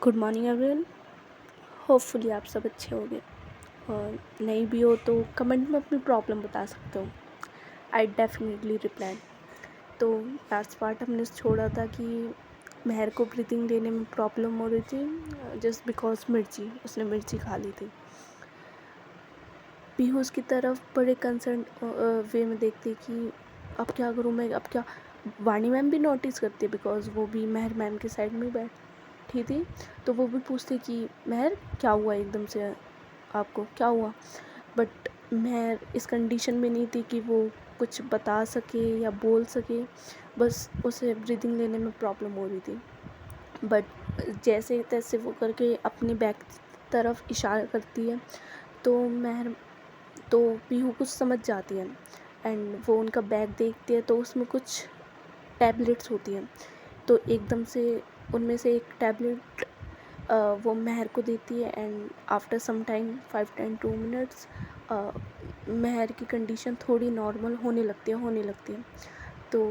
Good morning everyone. Hopefully आप सब अच्छे होंगे और नहीं भी हो तो कमेंट में अपनी प्रॉब्लम बता सकते हो। I definitely reply. तो लास्ट पार्ट हमने छोड़ा था कि महर को ब्रीथिंग लेने में प्रॉब्लम हो रही थी जस्ट बिकॉज उसने मिर्ची खा ली थी। पीहू उसकी तरफ बड़े कंसर्न वे में देखती कि अब क्या करूँ मैं, अब क्या। वाणी मैम भी नोटिस करती है बिकॉज वो भी महर मैम के साइड में बैठी थी, तो वो भी पूछती कि महर क्या हुआ एकदम से, आपको क्या हुआ। बट महर इस कंडीशन में नहीं थी कि वो कुछ बता सके या बोल सके, बस उसे ब्रीदिंग लेने में प्रॉब्लम हो रही थी। बट जैसे तैसे वो करके अपनी बैक तरफ इशारा करती है तो पीहू कुछ समझ जाती है एंड वो उनका बैग देखती है तो उसमें कुछ टैबलेट्स होती हैं। तो एकदम से उनमें से एक टैबलेट वो महर को देती है and after some time 5-10-2 minutes Mahar की कंडीशन थोड़ी नॉर्मल होने लगती है। तो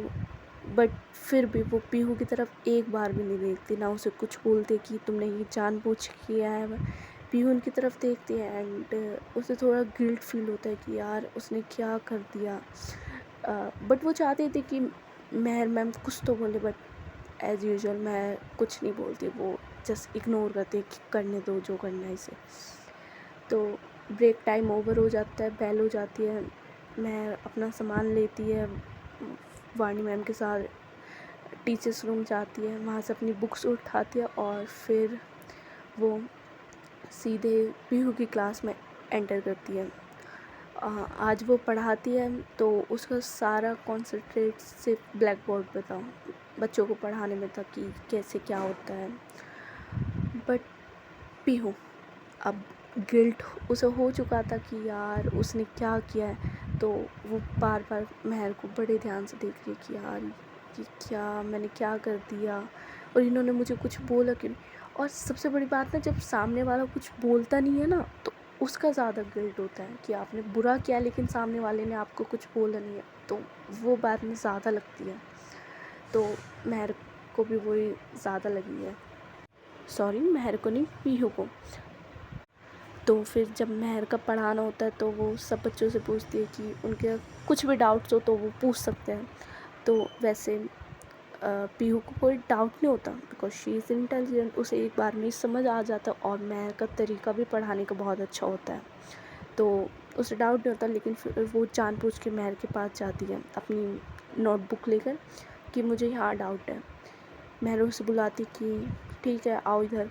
बट फिर भी वो पीहू की तरफ एक बार भी नहीं देखती, ना उसे कुछ बोलते कि तुमने ये जानबूझ किया है। पीहू उनकी तरफ देखती है एंड उसे थोड़ा गिल्ट फील होता है कि यार उसने क्या कर दिया। बट वो चाहती थी कि महर मैम कुछ तो बोले, बट एज़ यूजुअल मैं कुछ नहीं बोलती, वो जस्ट इग्नोर करती है कि करने दो जो करना है इसे। तो ब्रेक टाइम ओवर हो जाता है, बेल हो जाती है, मैं अपना सामान लेती है, वाणी मैम के साथ टीचर्स रूम जाती है, वहाँ से अपनी बुक्स उठाती है और फिर वो सीधे पीहू की क्लास में एंटर करती है। आज वो पढ़ाती है तो उसका सारा कॉन्सेंट्रेट सिर्फ ब्लैक बोर्ड पे था, बच्चों को पढ़ाने में था कि कैसे क्या होता है। बट पीहू अब गिल्ट उसे हो चुका था कि यार उसने क्या किया है, तो वो बार बार महर को बड़े ध्यान से देख रही कि यार ये क्या, मैंने क्या कर दिया और इन्होंने मुझे कुछ बोला क्यों नहीं। और सबसे बड़ी बात ना, जब सामने वाला कुछ बोलता नहीं है ना तो उसका ज़्यादा गिल्ट होता है कि आपने बुरा किया लेकिन सामने वाले ने आपको कुछ बोला नहीं है, तो वो बात में ज़्यादा लगती है। तो महर को भी वही ज़्यादा लगी है, सॉरी महर को नहीं, पीहू को। तो फिर जब महर का पढ़ाना होता है तो वो सब बच्चों से पूछती है कि उनके कुछ भी डाउट्स हो तो वो पूछ सकते हैं। तो वैसे पीहू को कोई डाउट नहीं होता बिकॉज शी इज़ इंटेलिजेंट, उसे एक बार में ही समझ आ जाता और महर का तरीका भी पढ़ाने का बहुत अच्छा होता है, तो उसे डाउट नहीं होता। लेकिन फिर वो जानबूझ के महर के पास जाती है अपनी नोटबुक लेकर कि मुझे यहाँ डाउट है। महर उसे बुलाती कि ठीक है आओ इधर।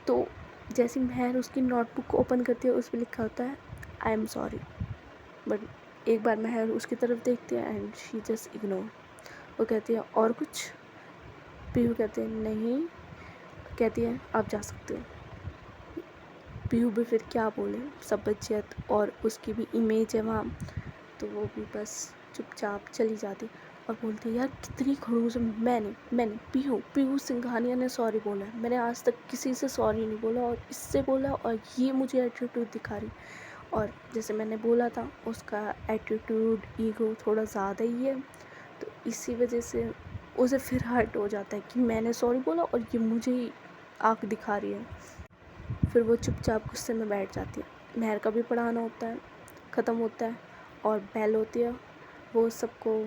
तो जैसे महर उसकी नोटबुक ओपन करती है उस पर लिखा होता है आई एम सॉरी, बट एक बार महर उसकी तरफ देखती है एंड शी जस्ट इग्नोर। वो कहती है और कुछ, पीहू कहते हैं नहीं, कहती है आप जा सकते हो। पीहू भी फिर क्या बोले, सब बच्चे और उसकी भी इमेज है वहाँ, तो वो भी बस चुपचाप चली जाती और बोलती है यार कितनी खड़ूस है। मैंने पीहू सिंघानिया ने सॉरी बोला है, मैंने आज तक किसी से सॉरी नहीं बोला और इससे बोला और ये मुझे एटीट्यूड दिखा रही। और जैसे मैंने बोला था उसका एटीट्यूड ईगो थोड़ा ज़्यादा ही है, तो इसी वजह से उसे फिर हर्ट हो जाता है कि मैंने सॉरी बोला और ये मुझे ही आँख दिखा रही है। फिर वो चुपचाप गुस्से में बैठ जाती है। महर का भी पढ़ाना होता है, ख़त्म होता है और बेल होती है, वो सबको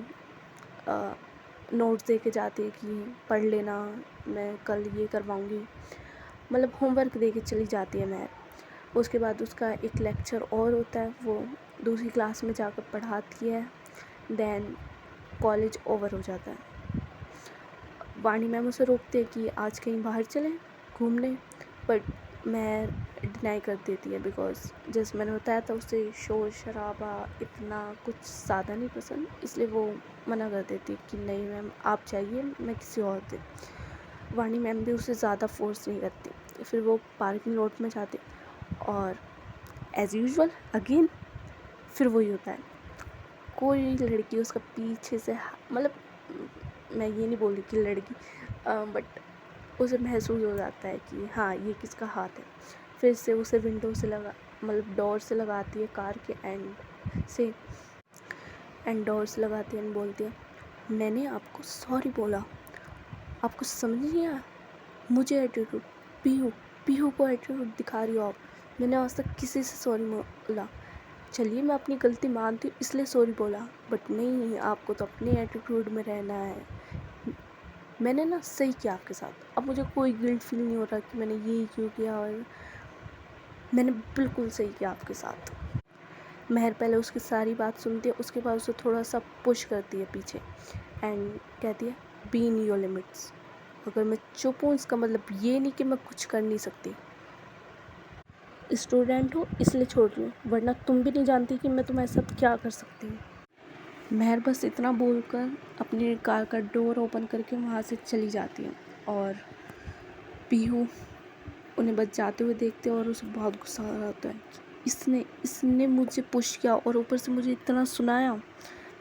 नोट्स दे के जाती है कि पढ़ लेना, मैं कल ये करवाऊँगी, मतलब होमवर्क दे के चली जाती है महर। उसके बाद उसका एक लेक्चर और होता है, वो दूसरी क्लास में जाकर पढ़ाती है, देन कॉलेज ओवर हो जाता है। वाणी मैम उसे रोकते हैं कि आज कहीं बाहर चलें घूमने, बट मैं डिनाई कर देती है बिकॉज जैसे मैंने बताया था उसे शोर शराबा इतना कुछ ज़्यादा नहीं पसंद, इसलिए वो मना कर देती कि नहीं मैम आप जाइए, मैं किसी और दिन। वाणी मैम भी उसे ज़्यादा फोर्स नहीं करती। फिर वो पार्किंग लॉट में जाते और एज़ यूजुअल अगेन फिर वही होता है, कोई लड़की उसका पीछे से मतलब मैं ये नहीं बोल रही कि लड़की, बट उसे महसूस हो जाता है कि हाँ ये किसका हाथ है। फिर से उसे विंडो से लगा मतलब डोर से लगाती है कार के एंड डोर से लगाती है एंड बोलती है मैंने आपको सॉरी बोला, आपको समझ नहीं आया, मुझे एटीट्यूड, पीहू पीहू को एटीट्यूड दिखा रही हो आप। मैंने आज तक किसी से सॉरी बोला, चलिए मैं अपनी गलती मानती हूँ इसलिए सॉरी बोला, बट नहीं, आपको तो अपने एटीट्यूड में रहना है। मैंने ना सही किया आपके साथ, अब मुझे कोई गिल्ट फील नहीं हो रहा कि मैंने ये क्यों किया, और मैंने बिल्कुल सही किया आपके साथ। महर पहले उसकी सारी बात सुनती है, उसके बाद उसे थोड़ा सा पुश करती है पीछे एंड कहती है बी इन योर लिमिट्स। अगर मैं चुप हूँ इसका मतलब ये नहीं कि मैं कुछ कर नहीं सकती। स्टूडेंट हो इसलिए छोड़ रही हूँ, वरना तुम भी नहीं जानती कि मैं तुम्हारे साथ क्या कर सकती हूँ। महर बस इतना बोलकर अपनी कार का डोर ओपन करके वहाँ से चली जाती है, और पीहू उन्हें बच जाते हुए देखते हैं और उसे बहुत गुस्सा आ रहा है कि इसने मुझे पुश किया और ऊपर से मुझे इतना सुनाया।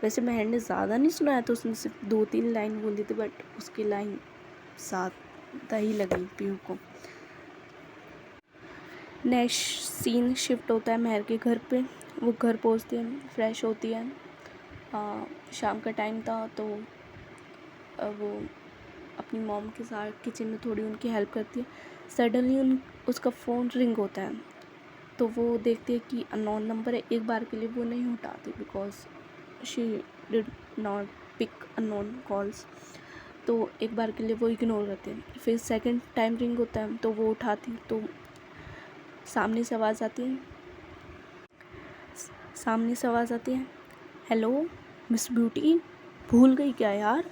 वैसे महर ने ज़्यादा नहीं सुनाया था, उसने सिर्फ 2-3 लाइन बोली थी, बट उसकी लाइन ज़्यादा ही लगी पीहू को। नेक्स्ट सीन शिफ्ट होता है महर के घर पे। वो घर पहुंचती है, फ्रेश होती है। शाम का टाइम था, तो वो अपनी मॉम के साथ किचन में थोड़ी उनकी हेल्प करती है। सडनली उसका फ़ोन रिंग होता है, तो वो देखती है कि अननोन नंबर है। एक बार के लिए वो नहीं उठाती because she did not pick unknown calls, तो एक बार के लिए वो इग्नोर करते हैं। फिर सेकंड टाइम रिंग होता है, तो वो उठाती, तो सामने से आवाज़ आती है, हेलो मिस ब्यूटी, भूल गई क्या यार?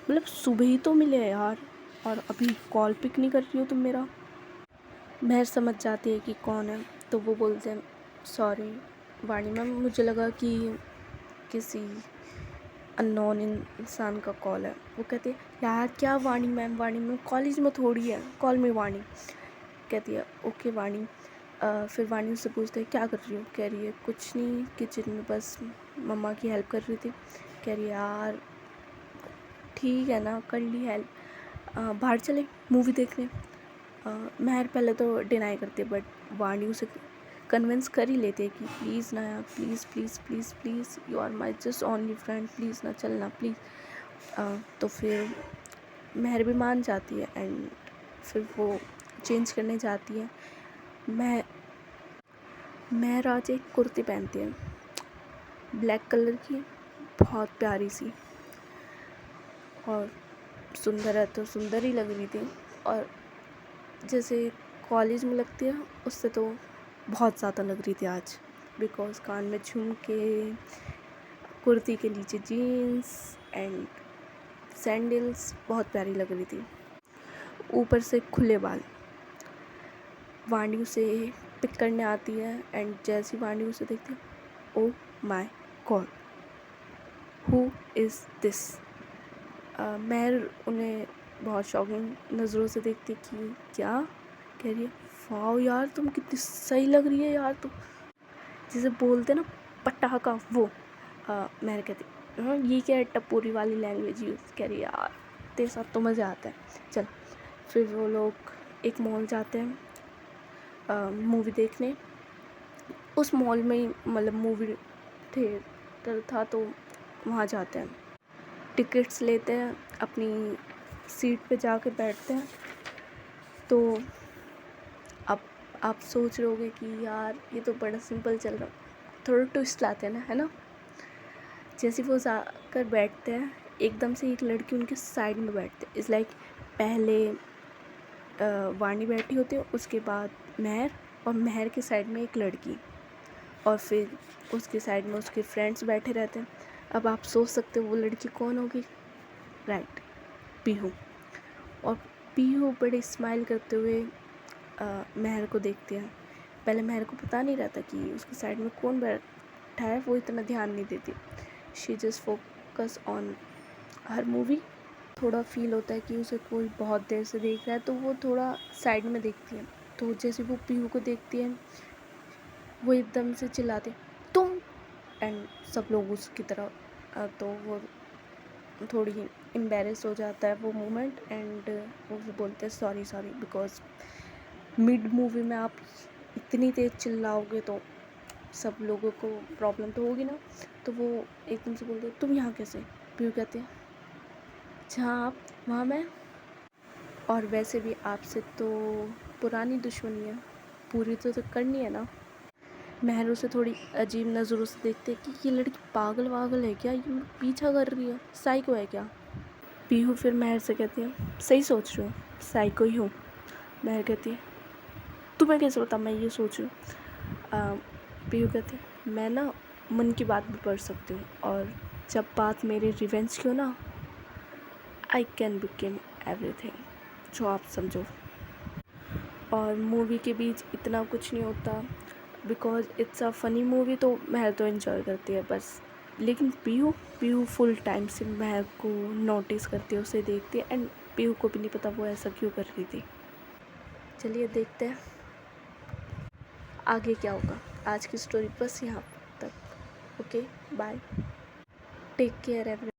मतलब सुबह ही तो मिले यार, और अभी कॉल पिक नहीं कर रही हो तुम मेरा। महर समझ जाती है कि कौन है, तो वो बोलते हैं सॉरी वाणी मैम, मुझे लगा कि किसी अननोन इंसान का कॉल है। वो कहती है यार क्या वाणी मैम कॉलेज में थोड़ी है, कॉल मी वाणी। कहती है ओके वाणी। फिर वाणी उससे पूछते हैं क्या कर रही हो? कह रही है कुछ नहीं, किचन में बस मम्मा की हेल्प कर रही थी। कह रही है यार ठीक है ना, कर ली हेल्प, बाहर चले मूवी देखने। महर पहले तो डिनाई करती है, बट वाणी उसे कन्विंस कर ही लेती है कि प्लीज़ ना यार, please please please please, you are my just only friend, please ना चलना प्लीज़। तो फिर महर भी मान जाती है एंड फिर वो चेंज करने जाती है। महर आज एक कुर्ती पहनती है, ब्लैक कलर की, बहुत प्यारी सी, और सुंदर है तो सुंदर ही लग रही थी, और जैसे कॉलेज में लगती है उससे तो बहुत ज़्यादा लग रही थी आज, बिकॉज कान में झुमके, कुर्ती के नीचे जीन्स एंड सैंडल्स, बहुत प्यारी लग रही थी। ऊपर से खुले बाल। वाणी उसे पिक करने आती है एंड जैसी वाणी उसे देखती है, oh my god, who is this. Mahar उन्हें बहुत शॉकिंग नज़रों से देखती कि क्या? कह रही है वाओ यार तुम कितनी सही लग रही है यार, तुम जिसे बोलते ना पटाखा, वो। महर कहती हाँ ये क्या है टपोरी वाली लैंग्वेज यूज़? कह रही है यार तेरे साथ तो मज़ा आता है, चल। फिर वो लोग एक मॉल जाते हैं मूवी देखने। उस मॉल में ही मतलब मूवी थिएटर था, तो वहाँ जाते हैं, टिकट्स लेते हैं, अपनी सीट पे जाके बैठते हैं। तो अब आप सोच रहे होगे कि यार ये तो बड़ा सिंपल चल रहा, थोड़ा ट्विस्ट लाते हैं ना, है ना। जैसे वो जाकर बैठते हैं, एकदम से एक लड़की उनके साइड में बैठते हैं। इस लाइक पहले वाणी बैठी होती है, उसके बाद महर, और महर के साइड में एक लड़की, और फिर उसके साइड में उसके फ्रेंड्स बैठे रहते हैं। अब आप सोच सकते हो वो लड़की कौन होगी? राइट, पीहू। और पीहू बड़े स्माइल करते हुए महर को देखती है। पहले महर को पता नहीं रहता कि उसके साइड में कौन बैठा है, वो इतना ध्यान नहीं देती, she just focus on her movie. थोड़ा फील होता है कि उसे कोई बहुत देर से देख रहा है, तो वो थोड़ा साइड में देखती है। तो जैसे वो पीहू को देखती है, वो एकदम से चिल्लाते तुम, एंड सब लोग उसकी तरह। तो वो थोड़ी एम्बेरस हो जाता है वो मोमेंट, एंड वो बोलते हैं सॉरी बिकॉज मिड मूवी में आप इतनी तेज़ चिल्लाओगे तो सब लोगों को प्रॉब्लम तो होगी ना। तो वो एकदम से बोलते तुम यहाँ कैसे? पीहू कहते हैं जहाँ आप वहाँ मैं। और वैसे भी आपसे तो पुरानी दुश्मनी है, पूरी तो करनी है ना। महर उसे थोड़ी अजीब नज़रों से देखते कि ये लड़की पागल वागल है क्या, ये पीछा कर रही है, साइको है क्या। पीहू फिर महर से कहती है सही सोच रही हूँ, साइको ही हूँ। महर कहती है तुम्हें कैसे पता मैं ये सोच रही हूँ। पीहू कहती है मैं ना मन की बात भी पढ़ सकती हूँ, और जब बात मेरे रिवेंज की हो ना, आई कैन बिकेम एवरीथिंग, जो आप समझो। और मूवी के बीच इतना कुछ नहीं होता, because it's a funny movie, तो महर तो इन्जॉय करती है बस। लेकिन पीहू पीहू फुल टाइम से महर को नोटिस करती है, उसे देखती है, एंड पीहू को भी नहीं पता वो ऐसा क्यों कर रही थी। चलिए देखते हैं आगे क्या होगा। आज की स्टोरी बस यहाँ तक। Okay, bye, take care every.